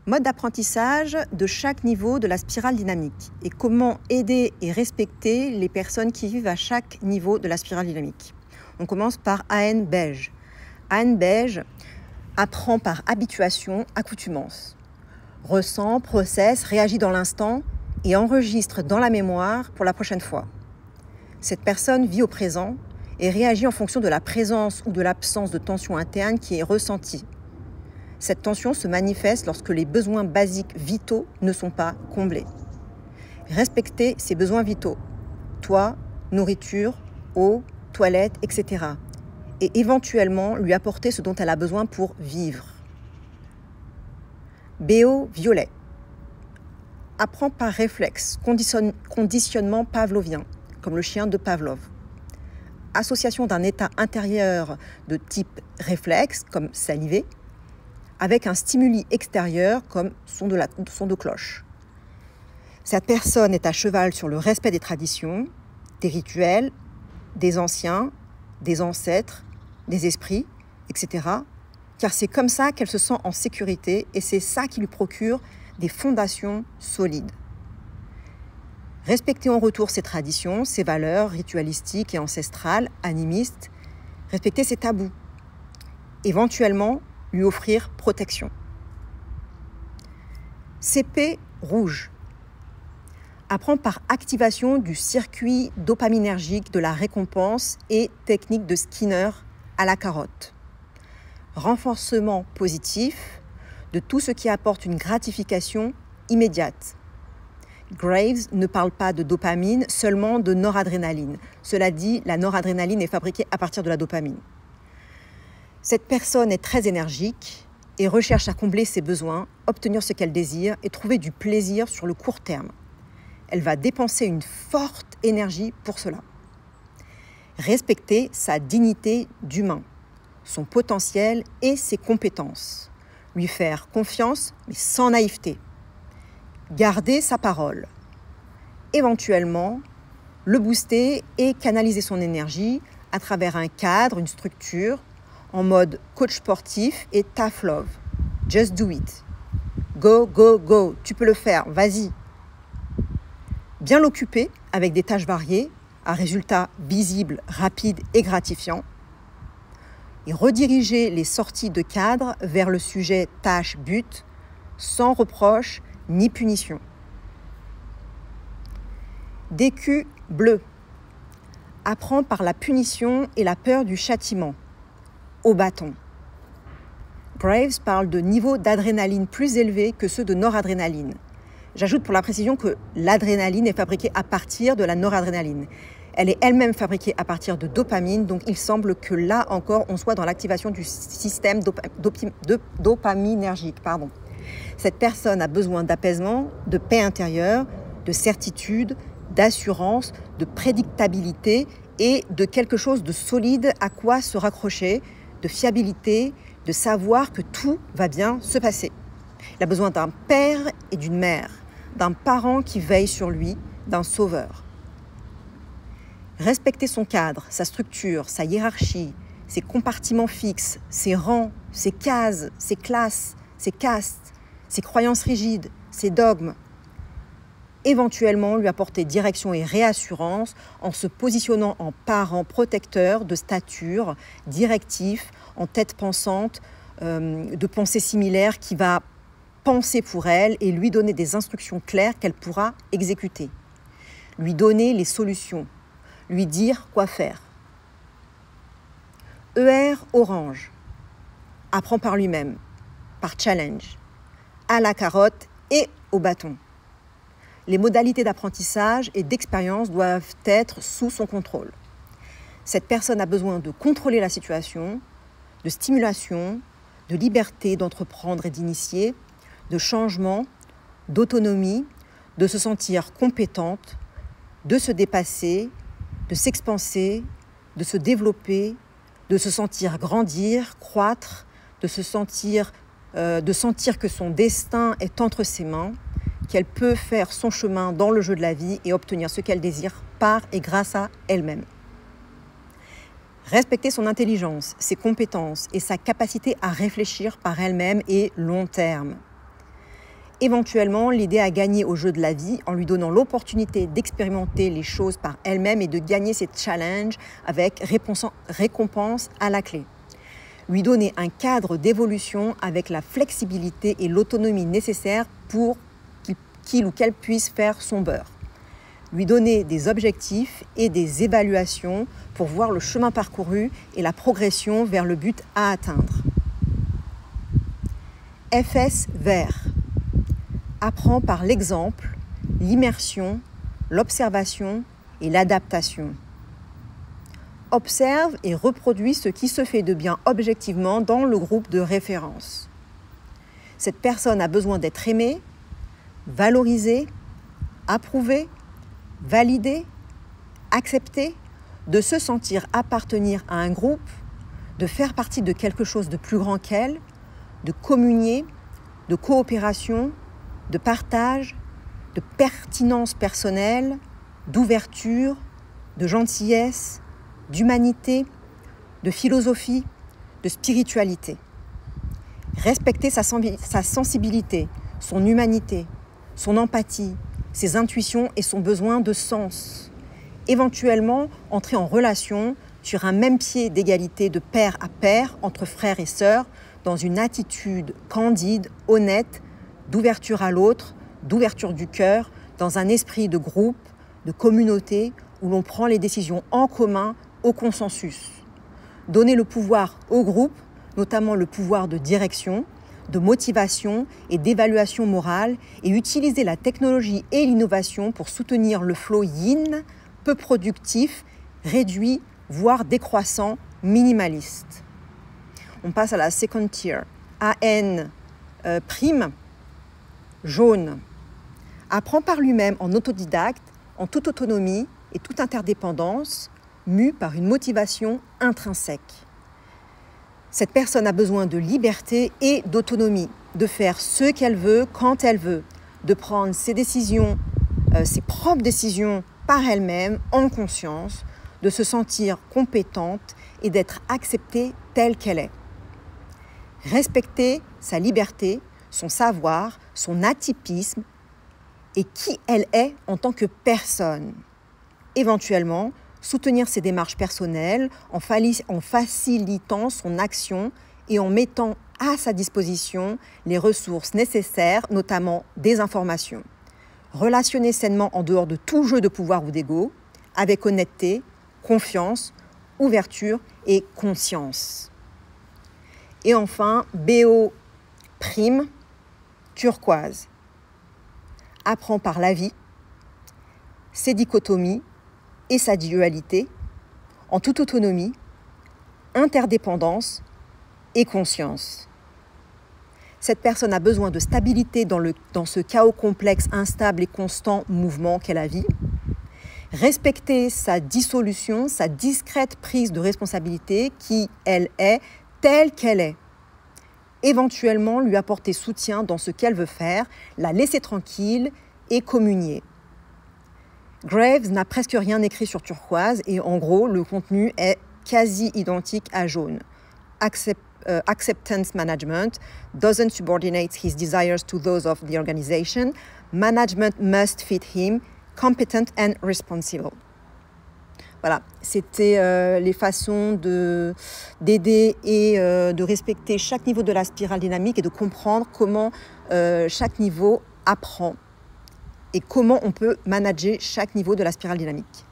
Mode d'apprentissage de chaque niveau de la spirale dynamique et comment aider et respecter les personnes qui vivent à chaque niveau de la spirale dynamique. On commence par AN Beige. AN Beige apprend par habituation, accoutumance. Ressent, processe, réagit dans l'instant et enregistre dans la mémoire pour la prochaine fois. Cette personne vit au présent et réagit en fonction de la présence ou de l'absence de tension interne qui est ressentie. Cette tension se manifeste lorsque les besoins basiques vitaux ne sont pas comblés. Respecter ses besoins vitaux, toit, nourriture, eau, toilette, etc. Et éventuellement lui apporter ce dont elle a besoin pour vivre. BO violet. Apprend par réflexe, conditionnement pavlovien, comme le chien de Pavlov. Association d'un état intérieur de type réflexe, comme saliver, avec un stimuli extérieur comme son de cloche. Cette personne est à cheval sur le respect des traditions, des rituels, des anciens, des ancêtres, des esprits, etc. Car c'est comme ça qu'elle se sent en sécurité et c'est ça qui lui procure des fondations solides. Respecter en retour ses traditions, ses valeurs ritualistiques et ancestrales, animistes, respecter ses tabous. Éventuellement, lui offrir protection. CP rouge. Apprend par activation du circuit dopaminergique de la récompense et technique de Skinner à la carotte. Renforcement positif de tout ce qui apporte une gratification immédiate. Graves ne parle pas de dopamine, seulement de noradrénaline. Cela dit, la noradrénaline est fabriquée à partir de la dopamine. Cette personne est très énergique et recherche à combler ses besoins, obtenir ce qu'elle désire et trouver du plaisir sur le court terme. Elle va dépenser une forte énergie pour cela. Respecter sa dignité d'humain, son potentiel et ses compétences. Lui faire confiance, mais sans naïveté. Garder sa parole. Éventuellement, le booster et canaliser son énergie à travers un cadre, une structure, en mode coach sportif et tough love. Just do it. Go, go, go. Tu peux le faire, vas-y. Bien l'occuper avec des tâches variées, à résultats visibles, rapides et gratifiants. Et rediriger les sorties de cadre vers le sujet tâche-but, sans reproche ni punition. DQ bleu. Apprend par la punition et la peur du châtiment. Au bâton. Graves parle de niveaux d'adrénaline plus élevés que ceux de noradrénaline. J'ajoute pour la précision que l'adrénaline est fabriquée à partir de la noradrénaline. Elle est elle-même fabriquée à partir de dopamine, donc il semble que là encore, on soit dans l'activation du système dopaminergique. Cette personne a besoin d'apaisement, de paix intérieure, de certitude, d'assurance, de prédictabilité et de quelque chose de solide à quoi se raccrocher, de fiabilité, de savoir que tout va bien se passer. Il a besoin d'un père et d'une mère, d'un parent qui veille sur lui, d'un sauveur. Respecter son cadre, sa structure, sa hiérarchie, ses compartiments fixes, ses rangs, ses cases, ses classes, ses castes, ses croyances rigides, ses dogmes. Éventuellement lui apporter direction et réassurance en se positionnant en parent protecteur de stature, directif, en tête pensante, de pensée similaire qui va penser pour elle et lui donner des instructions claires qu'elle pourra exécuter. Lui donner les solutions, lui dire quoi faire. ER orange. Apprend par lui-même, par challenge, à la carotte et au bâton. Les modalités d'apprentissage et d'expérience doivent être sous son contrôle. Cette personne a besoin de contrôler la situation, de stimulation, de liberté d'entreprendre et d'initier, de changement, d'autonomie, de se sentir compétente, de se dépasser, de s'expanser, de se développer, de se sentir grandir, croître, de sentir que son destin est entre ses mains, qu'elle peut faire son chemin dans le jeu de la vie et obtenir ce qu'elle désire par et grâce à elle-même. Respecter son intelligence, ses compétences et sa capacité à réfléchir par elle-même et long terme. Éventuellement, l'aider à gagner au jeu de la vie en lui donnant l'opportunité d'expérimenter les choses par elle-même et de gagner ses challenges avec récompense à la clé. Lui donner un cadre d'évolution avec la flexibilité et l'autonomie nécessaires pour qu'il ou qu'elle puisse faire son beurre. Lui donner des objectifs et des évaluations pour voir le chemin parcouru et la progression vers le but à atteindre. FS vert. Apprend par l'exemple, l'immersion, l'observation et l'adaptation. Observe et reproduit ce qui se fait de bien objectivement dans le groupe de référence. Cette personne a besoin d'être aimée, valorisée, approuvée, validée, acceptée, de se sentir appartenir à un groupe, de faire partie de quelque chose de plus grand qu'elle, de communier, de coopération, de partage, de pertinence personnelle, d'ouverture, de gentillesse, d'humanité, de philosophie, de spiritualité. Respecter sa sensibilité, son humanité, son empathie, ses intuitions et son besoin de sens. Éventuellement, entrer en relation sur un même pied d'égalité de pair à pair entre frères et sœurs dans une attitude candide, honnête, d'ouverture à l'autre, d'ouverture du cœur, dans un esprit de groupe, de communauté, où l'on prend les décisions en commun au consensus. Donner le pouvoir au groupe, notamment le pouvoir de direction, de motivation et d'évaluation morale, et utiliser la technologie et l'innovation pour soutenir le flow yin, peu productif, réduit, voire décroissant, minimaliste. On passe à la second tier. AN prime, jaune. Apprend par lui-même en autodidacte, en toute autonomie et toute interdépendance, mue par une motivation intrinsèque. Cette personne a besoin de liberté et d'autonomie, de faire ce qu'elle veut quand elle veut, de prendre ses décisions, ses propres décisions par elle-même, en conscience, de se sentir compétente et d'être acceptée telle qu'elle est. Respecter sa liberté, son savoir, son atypisme et qui elle est en tant que personne. Éventuellement, soutenir ses démarches personnelles en facilitant son action et en mettant à sa disposition les ressources nécessaires, notamment des informations. Relationner sainement en dehors de tout jeu de pouvoir ou d'ego, avec honnêteté, confiance, ouverture et conscience. Et enfin, BO prime, turquoise. Apprend par la vie, ses dichotomies et sa dualité, en toute autonomie, interdépendance et conscience. Cette personne a besoin de stabilité dans ce chaos complexe, instable et constant mouvement qu'est la vie. Respecter sa dissolution, sa discrète prise de responsabilité qui, elle, est telle qu'elle est. Éventuellement, lui apporter soutien dans ce qu'elle veut faire, la laisser tranquille et communier. Graves n'a presque rien écrit sur turquoise et en gros, le contenu est quasi identique à jaune. Acceptance management doesn't subordinate his desires to those of the organization. Management must fit him, competent and responsible. Voilà, c'était les façons d'aider et de respecter chaque niveau de la spirale dynamique et de comprendre comment chaque niveau apprend et comment on peut manager chaque niveau de la spirale dynamique.